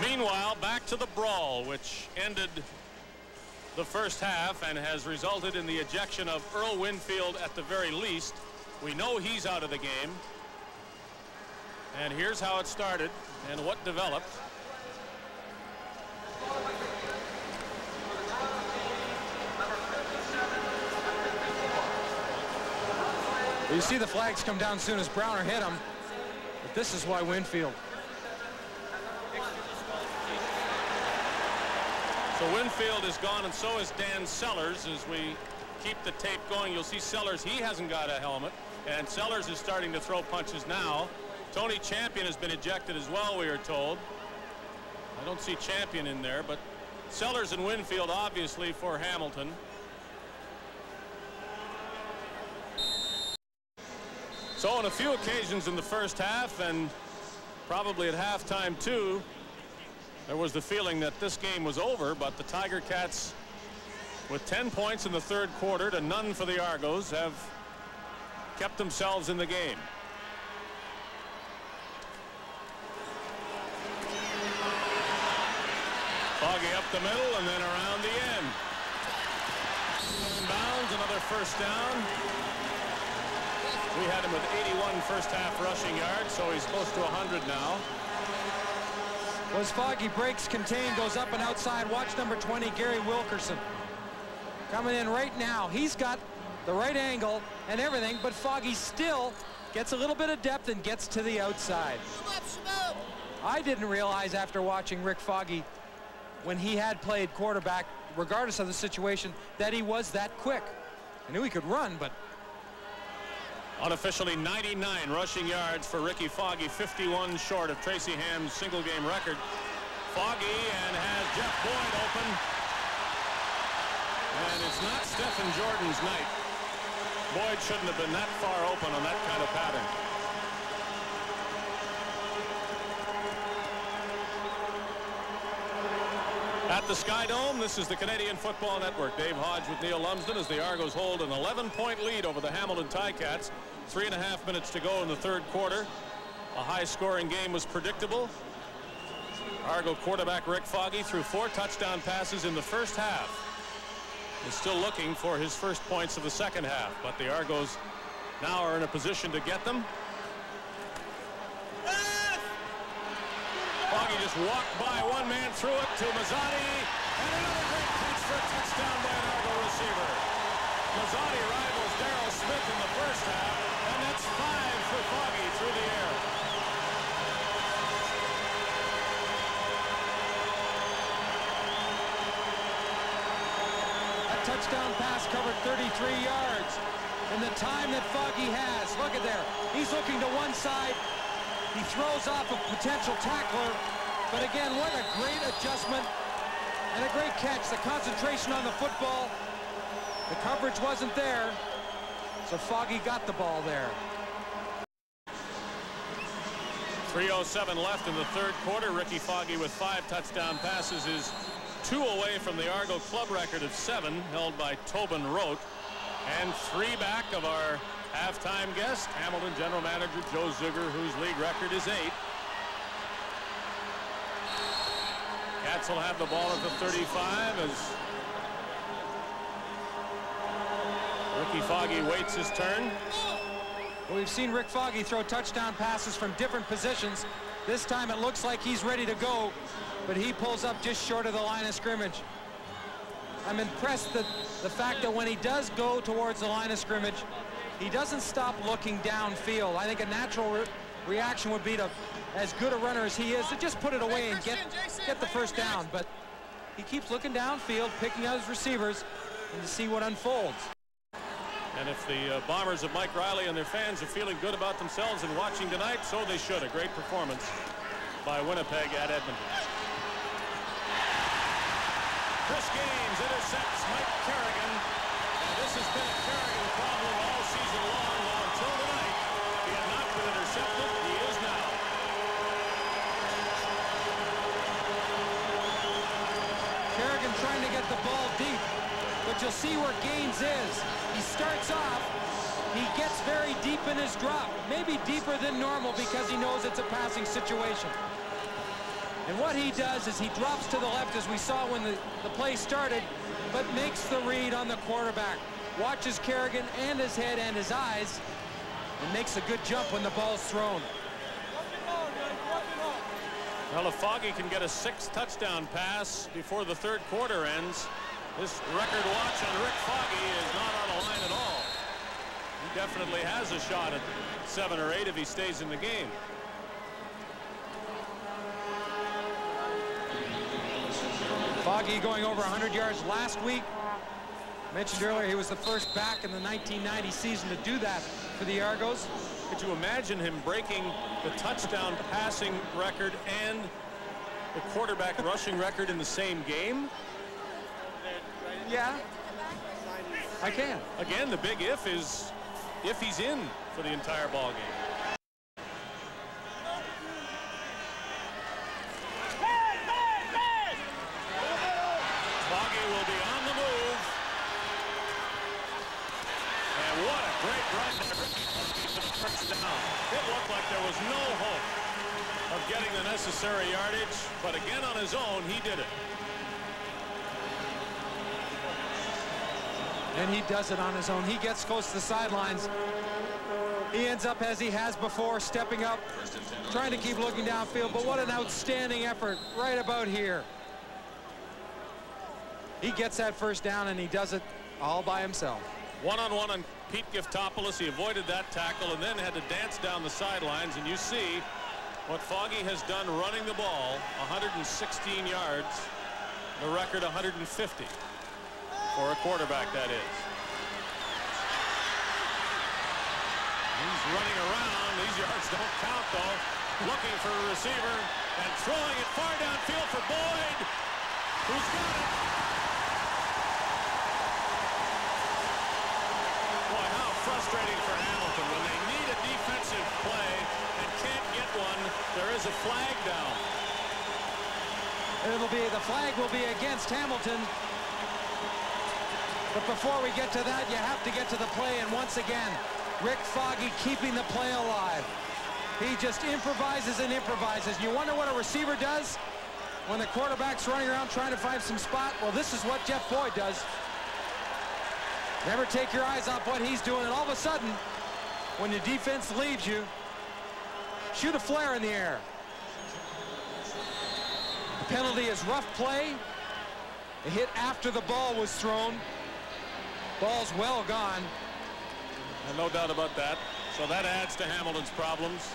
Meanwhile, back to the brawl, which ended the first half and has resulted in the ejection of Earl Winfield at the very least. We know he's out of the game. And here's how it started and what developed. You see the flags come down as soon as Browner hit him. But this is why Winfield. So Winfield is gone, and so is Dan Sellers. As we keep the tape going, you'll see Sellers, he hasn't got a helmet, and Sellers is starting to throw punches now. Tony Champion has been ejected as well, we are told. I don't see Champion in there, but Sellers and Winfield obviously for Hamilton. So on a few occasions in the first half, and probably at halftime too, there was the feeling that this game was over, but the Tiger Cats, with 10 points in the third quarter to none for the Argos, have kept themselves in the game. Foggie up the middle and then around the end. Bounds, another first down. We had him with 81 first half rushing yards, so he's close to 100 now. Was Foggie breaks contained, goes up and outside. Watch number 20, Gary Wilkerson. Coming in right now. He's got the right angle and everything, but Foggie still gets a little bit of depth and gets to the outside. I didn't realize after watching Rick Foggie, when he had played quarterback, regardless of the situation, that he was that quick. I knew he could run, but... Unofficially 99 rushing yards for Rickey Foggie, 51 short of Tracy Ham's single game record. Foggie and has Jeff Boyd open. And it's not Stephen Jordan's night. Boyd shouldn't have been that far open on that kind of pattern. At the SKYDOME, this is the Canadian Football Network. Dave Hodge with Neil Lumsden as the Argos hold an 11-point lead over the Hamilton Ticats. 3.5 minutes to go in the third quarter. A high-scoring game was predictable. Argo quarterback Rick Foggie threw 4 touchdown passes in the first half. He's still looking for his first points of the second half, but the Argos now are in a position to get them. Foggie just walked by one man, threw it to Mazzotti, and another great catch for a touchdown by an Argo receiver. Mazzotti rivals Darryl Smith in the first half, and that's 5 for Foggie through the air. That touchdown pass covered 33 yards. In the time that Foggie has, look at there. He's looking to one side. He throws off a potential tackler, but again, what a great adjustment and a great catch. The concentration on the football, the coverage wasn't there, so Foggie got the ball there. 3:07 left in the third quarter. Rickey Foggie with 5 touchdown passes is 2 away from the Argo club record of 7 held by Tobin Rote, and 3 back of our halftime guest, Hamilton general manager Joe Zuger, whose league record is 8. Cats will have the ball at the 35 as Rickey Foggie waits his turn. Well, we've seen Rick Foggie throw touchdown passes from different positions. This time it looks like he's ready to go, but he pulls up just short of the line of scrimmage. I'm impressed that the fact that when he does go towards the line of scrimmage, he doesn't stop looking downfield. I think a natural reaction would be to, as good a runner as he is, to just put it away and get the first down. But he keeps looking downfield, picking out his receivers, and to see what unfolds. And if the Bombers of Mike Riley and their fans are feeling good about themselves and watching tonight, so they should. A great performance by Winnipeg at Edmonton. Chris Gaines intercepts Mike Kerrigan. And this has been a Kerrigan problem all season long. Well, until tonight, he had not been intercepted. He is now. Kerrigan trying to get the ball deep, but you'll see where Gaines is. He starts off, he gets very deep in his drop, maybe deeper than normal because he knows it's a passing situation. And what he does is he drops to the left, as we saw when the play started, but makes the read on the quarterback. Watches Kerrigan and his head and his eyes, and makes a good jump when the ball's thrown. Well, if Foggie can get a 6th touchdown pass before the third quarter ends, this record watch on Rick Foggie is not on the line at all. He definitely has a shot at 7 or 8 if he stays in the game. Foggie going over 100 yards last week. Mentioned earlier he was the first back in the 1990 season to do that for the Argos. Could you imagine him breaking the touchdown passing record and the quarterback rushing record in the same game? Yeah, I can. Again, the big if is if he's in for the entire ball game. Foggie will be on the move. And what a great run there. First down. It looked like there was no hope of getting the necessary yardage, but again on his own, he did it. And he does it on his own. He gets close to the sidelines. He ends up, as he has before, stepping up, trying to keep looking downfield, but what an outstanding effort right about here. He gets that first down, and he does it all by himself. One-on-one on Pete Giftopoulos. He avoided that tackle and then had to dance down the sidelines, and you see what Foggie has done running the ball. 116 yards, the record 150 for a quarterback, that is. He's running around. These yards don't count, though. Looking for a receiver and throwing it far downfield for Boyd, who's got it. Boy, how frustrating for Hamilton when they need a defensive play and can't get one. There is a flag down. The flag will be against Hamilton. But before we get to that, you have to get to the play, and once again, Rick Foggie keeping the play alive. He just improvises and improvises. You wonder what a receiver does when the quarterback's running around trying to find some spot? Well, this is what Jeff Boyd does. Never take your eyes off what he's doing, and all of a sudden, when your defense leaves you, shoot a flare in the air. The penalty is rough play. A hit after the ball was thrown. Ball's well gone. And no doubt about that. So that adds to Hamilton's problems.